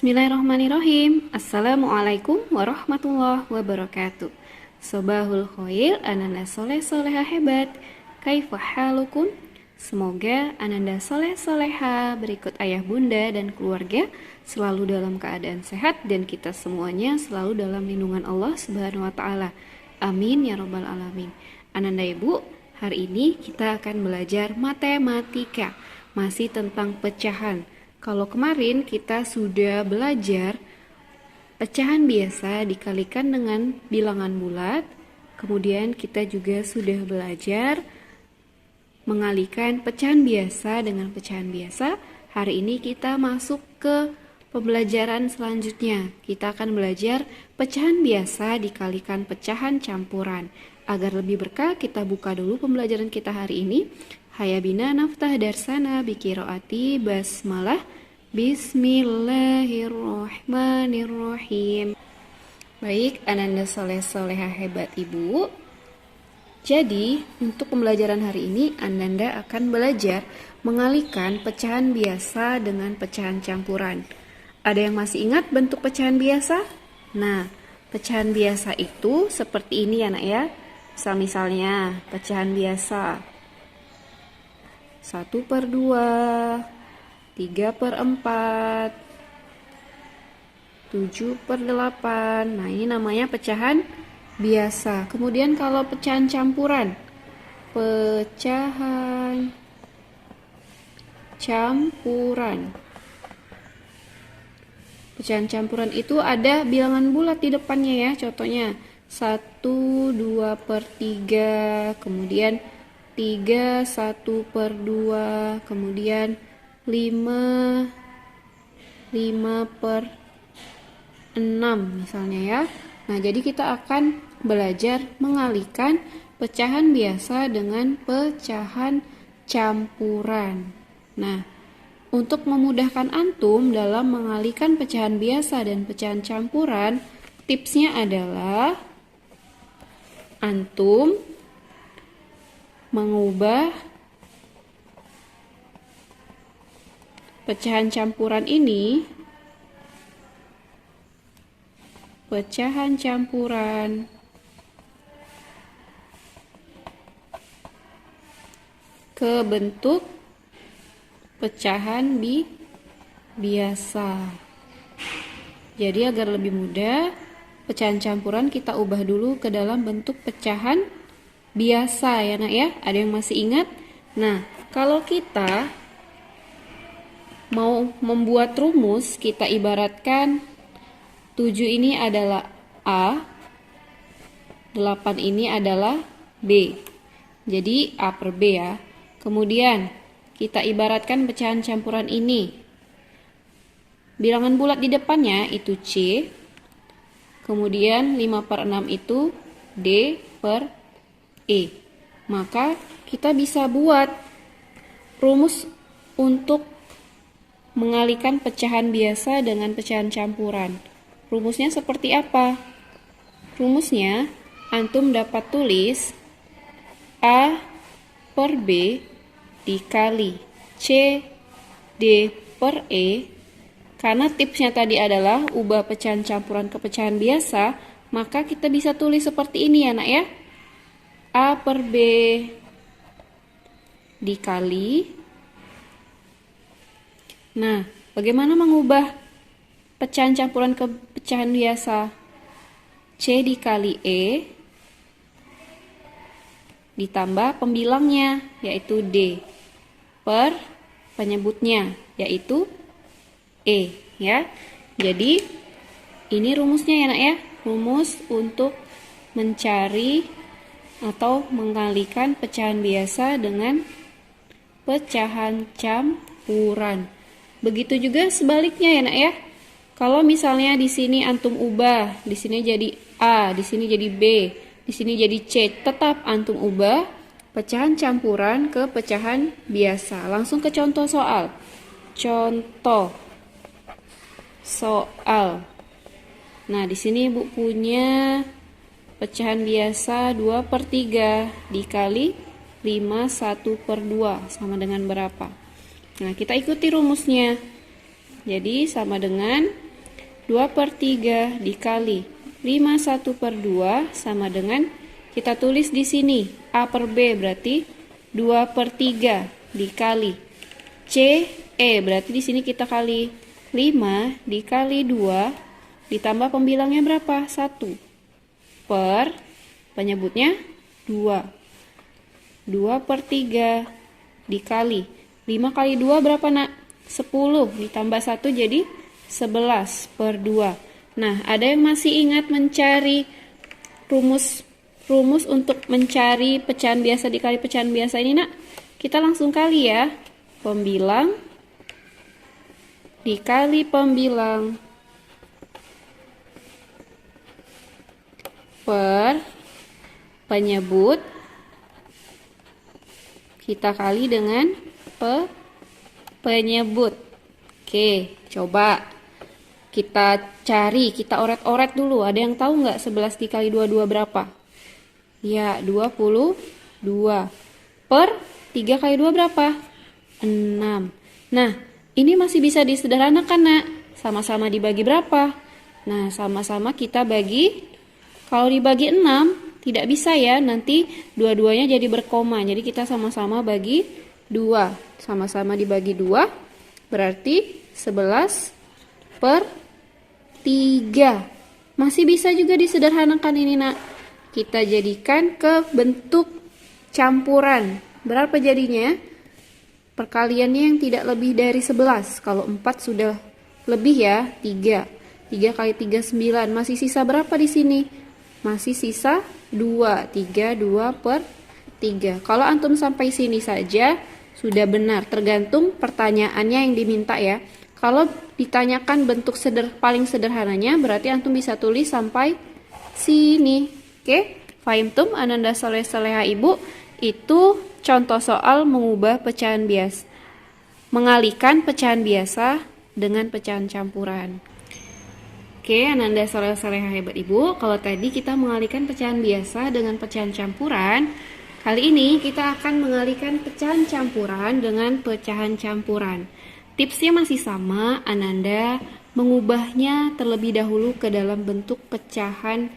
Bismillahirrahmanirrahim. Assalamualaikum warahmatullahi wabarakatuh. Sobahul khair, ananda soleh soleha hebat. Kaifa halukum? Semoga ananda soleh soleha berikut ayah bunda dan keluarga selalu dalam keadaan sehat dan kita semuanya selalu dalam lindungan Allah Subhanahu wa taala. Amin ya robbal alamin. Ananda ibu, hari ini kita akan belajar matematika, masih tentang pecahan. Kalau kemarin kita sudah belajar pecahan biasa dikalikan dengan bilangan bulat, kemudian kita juga sudah belajar mengalikan pecahan biasa dengan pecahan biasa. Hari ini kita masuk ke pembelajaran selanjutnya. Kita akan belajar pecahan biasa dikalikan pecahan campuran. Agar lebih berkah, kita buka dulu pembelajaran kita hari ini. Haya bina naftah darsana bikiroati basmalah. Bismillahirrahmanirrahim. Baik, ananda soleh soleha hebat ibu. Jadi, untuk pembelajaran hari ini, ananda akan belajar mengalihkan pecahan biasa dengan pecahan campuran. Ada yang masih ingat bentuk pecahan biasa? Nah, pecahan biasa itu seperti ini ya nak ya. Misalnya, pecahan biasa 1/2, 3/4, 7/8. Nah, ini namanya pecahan biasa. Kemudian kalau pecahan campuran, pecahan campuran. Pecahan campuran itu ada bilangan bulat di depannya ya. Contohnya 1, 2/3, kemudian 3, 1/2, kemudian 5, 5/6 misalnya ya. Nah, jadi kita akan belajar mengalihkan pecahan biasa dengan pecahan campuran. Nah, untuk memudahkan antum dalam mengalihkan pecahan biasa dan pecahan campuran, tipsnya adalah antum mengubah pecahan campuran ini, pecahan campuran ke bentuk pecahan biasa. Jadi agar lebih mudah, pecahan campuran kita ubah dulu ke dalam bentuk pecahan biasa ya nak ya. Ada yang masih ingat? Nah, kalau kita mau membuat rumus, kita ibaratkan 7 ini adalah A, 8 ini adalah B. Jadi A per B ya. Kemudian kita ibaratkan pecahan campuran ini. Bilangan bulat di depannya itu C. Kemudian 5/6 itu D per E. Maka kita bisa buat rumus untuk mengalihkan pecahan biasa dengan pecahan campuran. Rumusnya seperti apa? Rumusnya antum dapat tulis A per B dikali C D per E. Karena tipsnya tadi adalah ubah pecahan campuran ke pecahan biasa, maka kita bisa tulis seperti ini ya nak ya. A per B dikali. Nah, bagaimana mengubah pecahan campuran ke pecahan biasa? C dikali E ditambah pembilangnya yaitu D per penyebutnya yaitu E ya. Jadi ini rumusnya ya nak ya. Rumus untuk mencari atau mengalihkan pecahan biasa dengan pecahan campuran. Begitu juga sebaliknya ya nak ya. Kalau misalnya di sini antum ubah, di sini jadi A, di sini jadi B, di sini jadi C, tetap antum ubah pecahan campuran ke pecahan biasa. Langsung ke contoh soal. Contoh soal. Nah, di sini Ibu punya pecahan biasa 2/3 dikali 5 1/2 sama dengan berapa? Nah, kita ikuti rumusnya. Jadi sama dengan 2/3 dikali 5 1/2 sama dengan, kita tulis di sini A per B berarti 2/3 dikali C E, berarti di sini kita kali 5 dikali 2 ditambah pembilangnya berapa? 1 per penyebutnya 2. 2/3 dikali 5 kali 2 berapa nak? 10 ditambah 1 jadi 11/2. Nah, ada yang masih ingat mencari rumus untuk mencari pecahan biasa dikali pecahan biasa ini nak? Kita langsung kali ya. Pembilang dikali pembilang per penyebut kita kali dengan penyebut. Oke, coba kita cari, kita oret-oret dulu. Ada yang tahu nggak 11 dikali 22 berapa? Ya, 22. Per 3 kali 2 berapa? 6. Nah, ini masih bisa disederhanakan nak. Sama-sama dibagi berapa? Nah, sama-sama kita bagi. Kalau dibagi 6, tidak bisa ya. Nanti dua-duanya jadi berkoma. Jadi kita sama-sama bagi 2. Sama-sama dibagi 2. Berarti 11/3. Masih bisa juga disederhanakan ini nak. Kita jadikan ke bentuk campuran. Berapa jadinya? Perkaliannya yang tidak lebih dari 11. Kalau 4 sudah lebih ya, 3. 3 kali 3 9. Masih sisa berapa di sini? Masih sisa 2. 3 2/3. Kalau antum sampai sini saja sudah benar, tergantung pertanyaannya yang diminta ya. Kalau ditanyakan bentuk paling sederhananya, berarti antum bisa tulis sampai sini. Oke, fahimtum ananda soleh soleha ibu? Itu contoh soal mengubah pecahan biasa, mengalihkan pecahan biasa dengan pecahan campuran. Oke, ananda soleh soleha hebat ibu. Kalau tadi kita mengalihkan pecahan biasa dengan pecahan campuran, kali ini kita akan mengalihkan pecahan campuran dengan pecahan campuran. Tipsnya masih sama, ananda mengubahnya terlebih dahulu ke dalam bentuk pecahan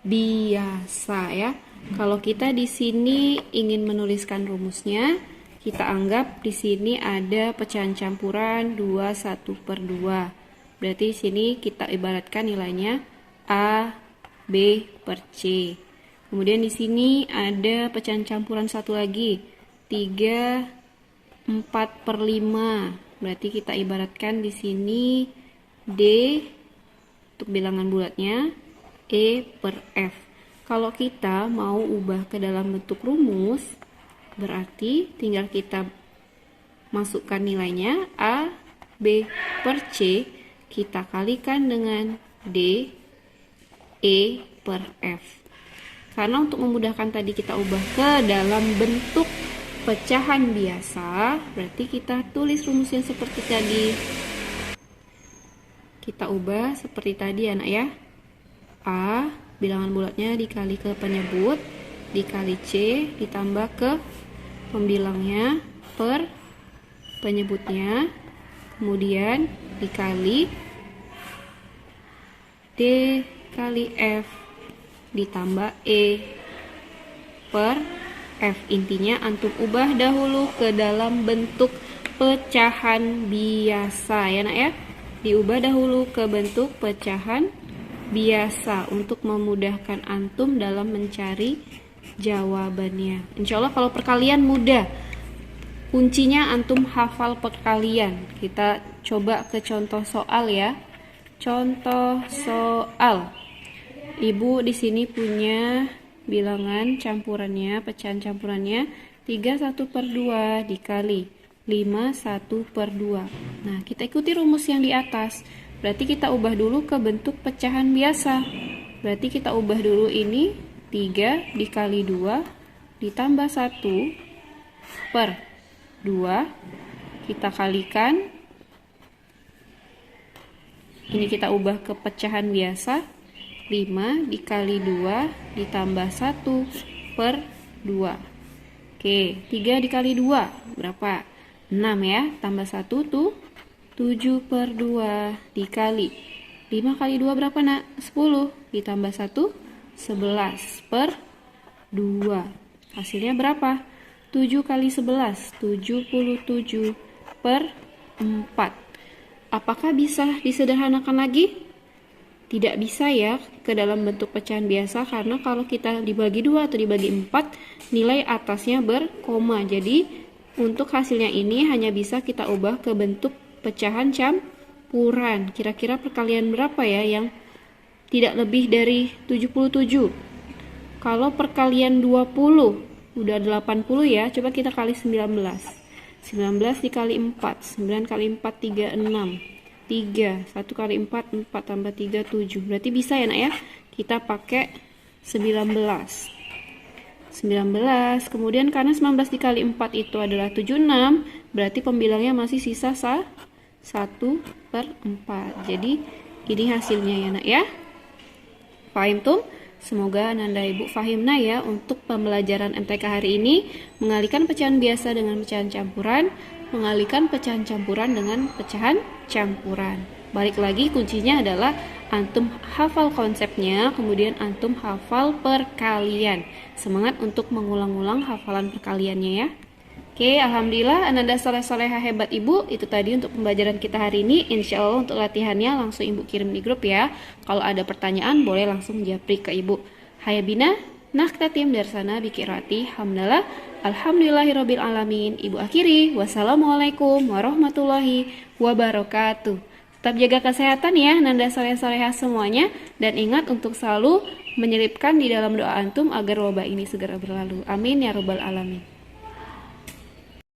biasa ya. Kalau kita di sini ingin menuliskan rumusnya, kita anggap di sini ada pecahan campuran 2 1/2. Berarti di sini kita ibaratkan nilainya A B per C. Kemudian di sini ada pecahan campuran satu lagi, 3 4/5. Berarti kita ibaratkan di sini D untuk bilangan bulatnya, E per F. Kalau kita mau ubah ke dalam bentuk rumus, berarti tinggal kita masukkan nilainya A B per C, kita kalikan dengan D E per F. Karena untuk memudahkan tadi kita ubah ke dalam bentuk pecahan biasa, berarti kita tulis rumusnya seperti tadi. Kita ubah seperti tadi anak ya. A bilangan bulatnya dikali ke penyebut, dikali C ditambah ke pembilangnya per penyebutnya, kemudian dikali D kali F ditambah E per F. Intinya antum ubah dahulu ke dalam bentuk pecahan biasa ya nak ya. Diubah dahulu ke bentuk pecahan biasa untuk memudahkan antum dalam mencari jawabannya. Insya Allah kalau perkalian mudah. Kuncinya antum hafal perkalian. Kita coba ke contoh soal ya. Contoh soal. Ibu di sini punya bilangan campurannya, pecahan campurannya 3 1/2 dikali 5 1/2. Nah, kita ikuti rumus yang di atas. Berarti kita ubah dulu ke bentuk pecahan biasa. Berarti kita ubah dulu ini 3 dikali 2 ditambah 1 per 2. Kita kalikan. Ini kita ubah ke pecahan biasa. 5 dikali 2 ditambah 1 per 2. Oke, 3 dikali 2 berapa? 6 ya, tambah 1 tuh 7/2 dikali 5 kali 2 berapa nak? 10. Ditambah 1, 11 per 2. Hasilnya berapa? 7 kali 11, 77 per 4. Apakah bisa disederhanakan lagi? Tidak bisa ya ke dalam bentuk pecahan biasa, karena kalau kita dibagi 2 atau dibagi 4, nilai atasnya berkoma. Jadi untuk hasilnya ini hanya bisa kita ubah ke bentuk pecahan campuran. Kira-kira perkalian berapa ya yang tidak lebih dari 77? Kalau perkalian 20 udah 80 ya, coba kita kali 19. 19 dikali 4, 9 kali 4 36. 3, 1 kali 4, 4 tambah 3, 7. Berarti bisa ya nak ya? Kita pakai 19. 19, kemudian karena 19 dikali 4 itu adalah 76, berarti pembilangnya masih sisa 1 per 4. Jadi ini hasilnya ya nak ya. Fahim tuh? Semoga Nanda Ibu fahimna ya untuk pembelajaran MTK hari ini, mengalihkan pecahan biasa dengan pecahan campuran, mengalihkan pecahan campuran dengan pecahan campuran. Balik lagi, kuncinya adalah antum hafal konsepnya, kemudian antum hafal perkalian. Semangat untuk mengulang-ulang hafalan perkaliannya ya. Oke, alhamdulillah Ananda soleh-soleha hebat Ibu. Itu tadi untuk pembelajaran kita hari ini. Insya Allah untuk latihannya langsung Ibu kirim di grup ya. Kalau ada pertanyaan boleh langsung japri ke Ibu. Hayabina, naktatim darsana bikirati hamdalah. Alhamdulillahirabbil alamin. Ibu akhiri. Wassalamualaikum warahmatullahi wabarakatuh. Tetap jaga kesehatan ya Nanda soleh-soleha semuanya. Dan ingat untuk selalu menyelipkan di dalam doa antum agar wabah ini segera berlalu. Amin ya rabbal alamin.